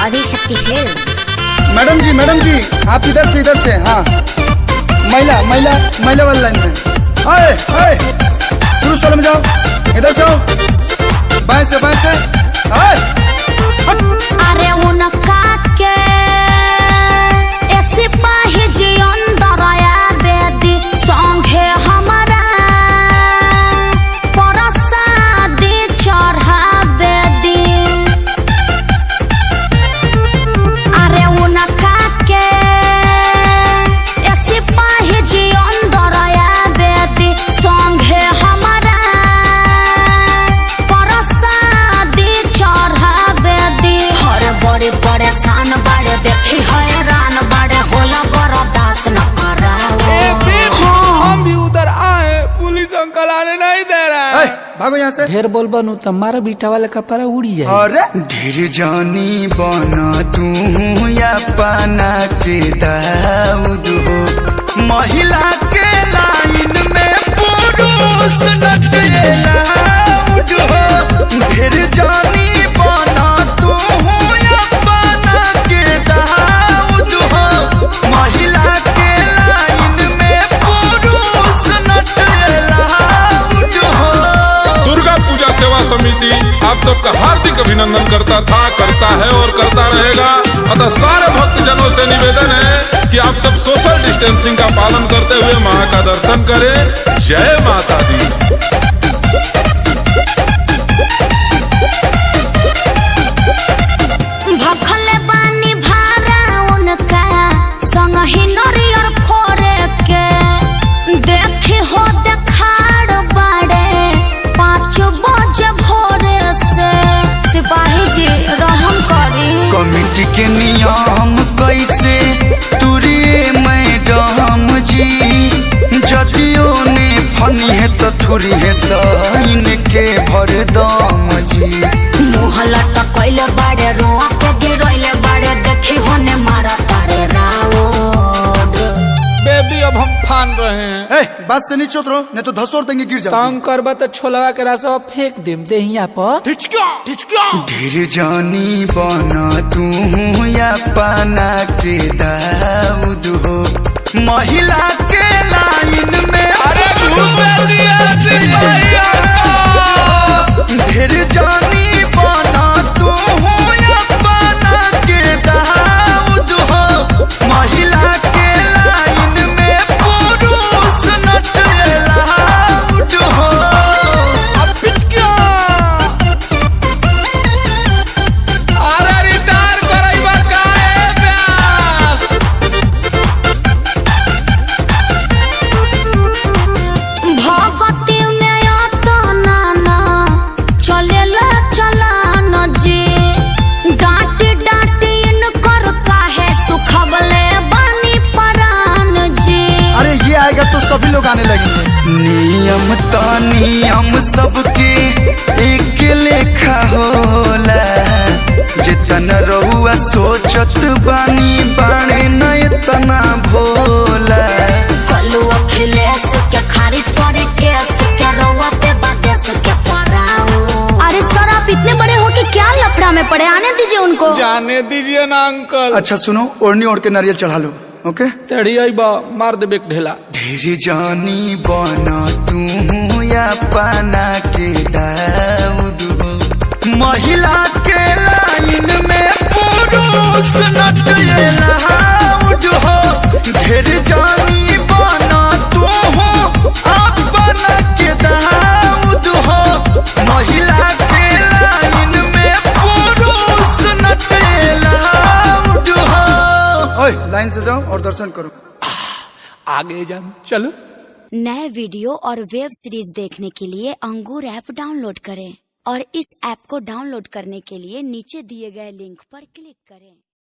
Adishakti films. Madam जी आप इधर से हाँ महिला वाली लाइन में पुरुष वाले में जाओ, इधर से आओ, बाएं से अरे उनका के ऐसे पाहे जी अंदर आया बेदी संगे हमारा परसादी चढ़ा बेदी। अरे उनका के ऐसे पाहे जी अंदर आया बेदी संगे हमारा परसादी चढ़ा बेदी। हर बड़े परेशान बड़े देखी हैरान बड़े होला बड़ा दास न कराओ। हम भी उधर आए, पुलिस अंकल आने नहीं दे रहा है। भागो यहाँ से। ढेर बोल बनू तुम्हारा बीटा वाले कपड़ा उड़ी जाए। अरे ढेर जानी बना तू या पाना के दाऊद हो, महिला के लाइन में पुरुष नटलाउड हो। ढेर जानी बना तू या पाना के दाऊद हो, महिला के लाइन में पुरुष नटलाउड हो। दुर्गा पूजा सेवा समिति आप सबका हार्दिक अभिनंदन करता है और करता रहेगा। अतः सारे भक्तजनों से निवेदन है कि आप सब सोशल डिस्टेंसिंग का पालन करते हुए मां का दर्शन करें। जय माता दी। भखले बानी भारा उनका संग ही नरियर फोरे के देखी हो देखाड़ बड़े 5 बजे भोरे से। सिपाही जी रहम करी। कमिटी के नियम कैसे तुरिए मैडम जी, जदियो ने फनी है तो थुरी है साइन के भरदम जी। मुँह लटकैले बड़े रोआ के गिरैले बड़े देखी होने मारा तारे राउड। बेबी अब हम फान रहे हैं। बस से नीचे उतरो नहीं तो धसोर देंगे, गिर जाओ। तंग करबा तो छोलवा के रास्ता फेंक देम देहिया पर। ढेर जानी बना तू या पाना के दाऊद हो, महिला के लाइन में ढेर जानी बना तू या पाना के दाऊद हो, महिला के लाइन में पुरुष नटलाउड हो। अब पिचकिया अरे रिटायर करैबा काहे प्यास। भगती में तो नाना चलेला चलान जी। डांटी इनकर काहे सुखबले बानी परान जी। अरे ये आएगा तो सभी लोग आने लगेंगे। नियम सबके एक लेखा होला, जितन रहुआ सोचत बानी बाणे न इतना भोला। कलू अखिलेश के खारिज करे केस के रउआ पे बादेश के पराओ। अरे सर आप इतने बड़े हो कि क्या लफड़ा में पड़े, आने दीजिए उनको। जाने दीजिए ना अंकल। अच्छा सुनो, ओढ़नी ओढ़ के नारियल चढ़ा लो। ओके चढ़ी आई बा मार देबे ढेला। ढेर जानी बना तू या पाना के दाऊद हो, महिला के लाइन में पुरुष नटलाउड हो। ढेर जानी बना तू अपना के दाऊद हो, महिला के लाइन में पुरुष नटलाउड हो। ओए लाइन से जाओ और दर्शन करो। आगे जान चलो। नए वीडियो और वेब सीरीज देखने के लिए अंगूर ऐप डाउनलोड करें और इस ऐप को डाउनलोड करने के लिए नीचे दिए गए लिंक पर क्लिक करें।